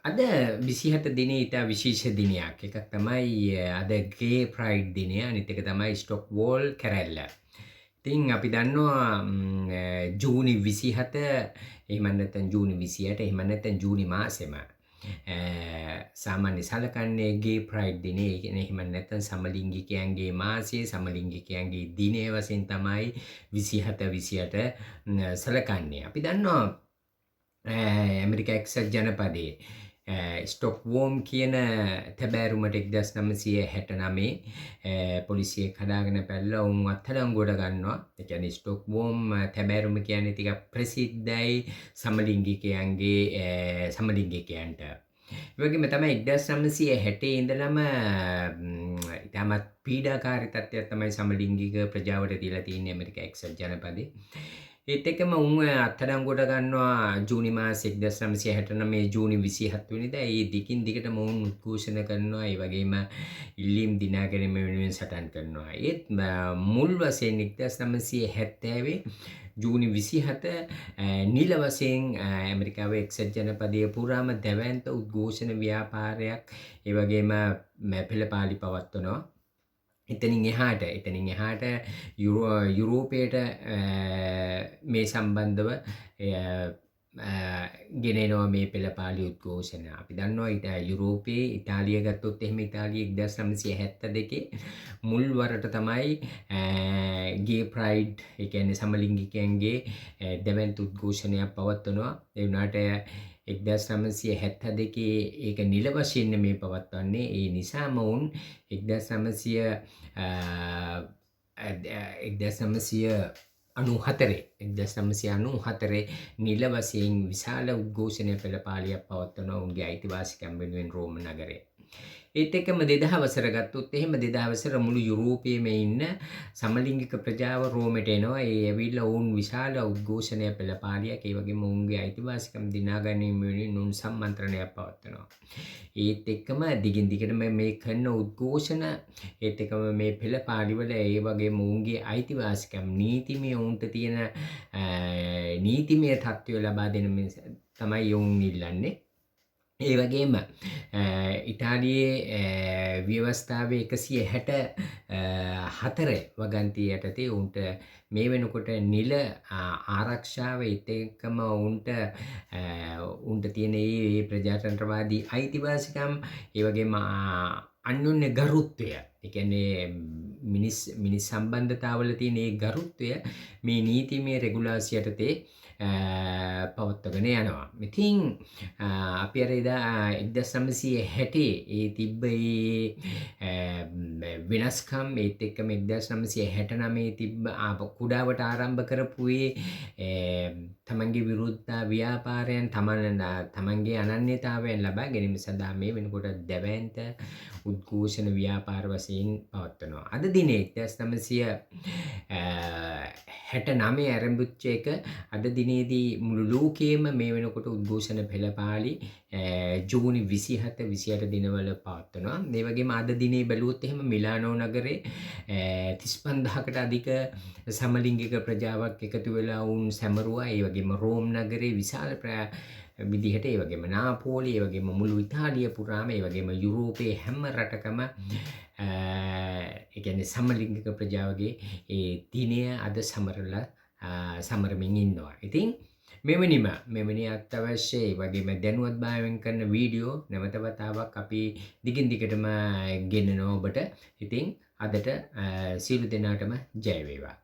අද 27 දිනේ ඉතා විශේෂ දිනයක්. එකක් තමයි අද ගේ ප්‍රයිඩ් දිනය. අනිත් එක තමයි ස්ටොක්වෝල් කැරැල්ල. ඉතින් අපි දන්නවා ජූනි 27 එහෙම නැත්නම් ජූනි 28 එහෙම නැත්නම් ජූනි මාසෙම සාමාන්‍ය සලකන්නේ ගේ ප්‍රයිඩ් දිනේ. ඒ කියන්නේ එහෙම නැත්නම් සමලිංගිකයන්ගේ මාසයේ සමලිංගිකයන්ගේ දිනය වශයෙන් තමයි 27 සලකන්නේ. අපි දන්නවා ඇමරිකා එක්සත් ජනපදයේ ස්ටොක්වෝම් කියන තැබෑරුමට 1969 පොලිසිය කඩාගෙන පැනලා උන් අත්අඩංගුවට ගන්නවා. ඒ කියන්නේ ස්ටොක්වෝම් තැබෑරුම කියන්නේ ටිකක් ප්‍රසිද්ධයි සමලිංගිකයන්ගේ සමලිංගිකයන්ට. ඒ වගේම තමයි 1960 ඉඳලම ඉතාමත් පීඩාකාරී තත්ත්වයක් තමයි සමලිංගික ප්‍රජාවට දීලා තියෙන්නේ ඇමරිකා එක්සත් ජනපදයේ. ඒත් එක්කම උන් අත්අඩංගුවට ගන්නවා ජූනි මාසේ 1969 ජූනි 27 වෙනිදා. ඒ දිගින් දිගටම උන් උද්ඝෝෂණ කරනවා. ඒ වගේම ඉල්ලීම් දිනා ගැනීම වෙනුවෙන් සටන් කරනවා. ඒත් මුල් වශයෙන් 1970 ජූනි 27 නිල වශයෙන් ඇමරිකාවේ එක්සත් ජනපදයේ පුරාම දැවැන්ත උද්ඝෝෂණ ව්‍යාපාරයක් ඒ වගේම පෙළපාලි පවත්වනවා. එතනින් එහාට යුරෝපයට මේ සම්බන්ධව ගෙනෙනවා මේ පෙළපාලි උද්ඝෝෂණ. අපි දන්නවා යුරෝපයේ ඉතාලිය ගත්තොත් එහෙම ඉතාලිය 1972 මුල් වරට තමයි ගේ ප්‍රයිඩ් ඒ කියන්නේ සමලිංගිකයන්ගේ දැවැන්ත උද්ඝෝෂණයක් පවත්වනවා. ඒ වුණාට 1972 ඒක නිල වශයෙන් මේ පවත්වන්නේ. ඒ නිසාම වුන් 1994 නිල වශයෙන් විශාල උද්ඝෝෂණ පෙළපාලියක් පවත්වනවා උන්ගේ අයිතිවාසිකම් වෙනුවෙන් රෝම නගරේ. ඒත් එක්කම 2000 වසර ගත්තොත් එහෙම 2000 වසර මුළු යුරෝපයේම ඉන්න සමලිංගික ප්‍රජාව රෝමෙට එනවා. ඒ ඇවිල්ලා වුන් විශාල උද්ඝෝෂණ පෙළපාලියක් ඒ වගේම උන්ගේ අයිතිවාසිකම් දිනා ගැනීම වෙනුවෙන් උන් සම්මන්ත්‍රණයක් පවත්වනවා. ඒත් එක්කම දිගින් දිගටම මේ කරන උද්ඝෝෂණ ඒත් එක්කම මේ පෙළපාලිවල ඒ වගේම උන්ගේ අයිතිවාසිකම් නීතිමය උන්ට තියෙන නීතිමය තත්ත්වය ලබා දෙන තමයි උන් ඉල්ලන්නේ. ඒ වගේම ඉතාලියේ ව්‍යවස්ථාවේ 164 වගන්තිය යටතේ උන්ට මේ වෙනකොට නිල ආරක්ෂාව ඒත් එක්කම උන්ට තියෙන මේ ප්‍රජාතන්ත්‍රවාදී අයිතිවාසිකම් ඒ වගේම අන්‍යෝන්‍ය ගරුත්වය ඒ කියන්නේ මිනිස් සම්බන්ධතාවල තියෙන ඒ ගරුත්වය මේ නීතිමය රෙගුලාසි යටතේ පවත්වගෙන යනවා. ඉතින් අපි අර එදා 1960 ඒ තිබ්බ වෙනස්කම් ඒත් එක්කම 1969 තිබ්බ කුඩාවට ආරම්භ කරපු තමන්ගේ විරුද්ධ ව්‍යාපාරයන් තමන්ගේ අනන්‍යතාවයන් ලබා ගැනීම සඳහා මේ වෙනකොට දැවැන්ත උද්ඝෝෂණ ව්‍යාපාර වශයෙන් පවත්වනවා. අද දිනේ 1969 ආරම්භුච්ච එක අද දිනේදී මුළු ලෝකයේම මේ වෙනකොට උද්ඝෝෂණ පෙළපාලි ජූනි 27 දිනවල පවත්වනවා. ඒ වගේම අද දිනේ බැලුවොත් එහෙම මිලානෝ නගරේ 35000කට අධික සමලිංගික ප්‍රජාවක් එකතු වෙලා වුන් සැමරුවා. ඒ වගේම රෝම් නගරේ විශාල විදිහට ඒ වගේම නාපෝලි ඒ වගේම මුළු ඉතාලිය පුරාම ඒ වගේම යුරෝපයේ හැම රටකම ඒ කියන්නේ සමලිංගික ප්‍රජාවගේ ඒ දිනය අද සමරමින් ඉන්නවා. ඉතින් මෙවැනි අත්‍යවශ්‍ය ඒ වගේම දැනුවත් භාවයෙන් කරන වීඩියෝ නැවත වතාවක් අපි දිගින් දිගටම ගෙනනවා ඔබට. ඉතින් අදට සියලු දෙනාටම ජය වේවා.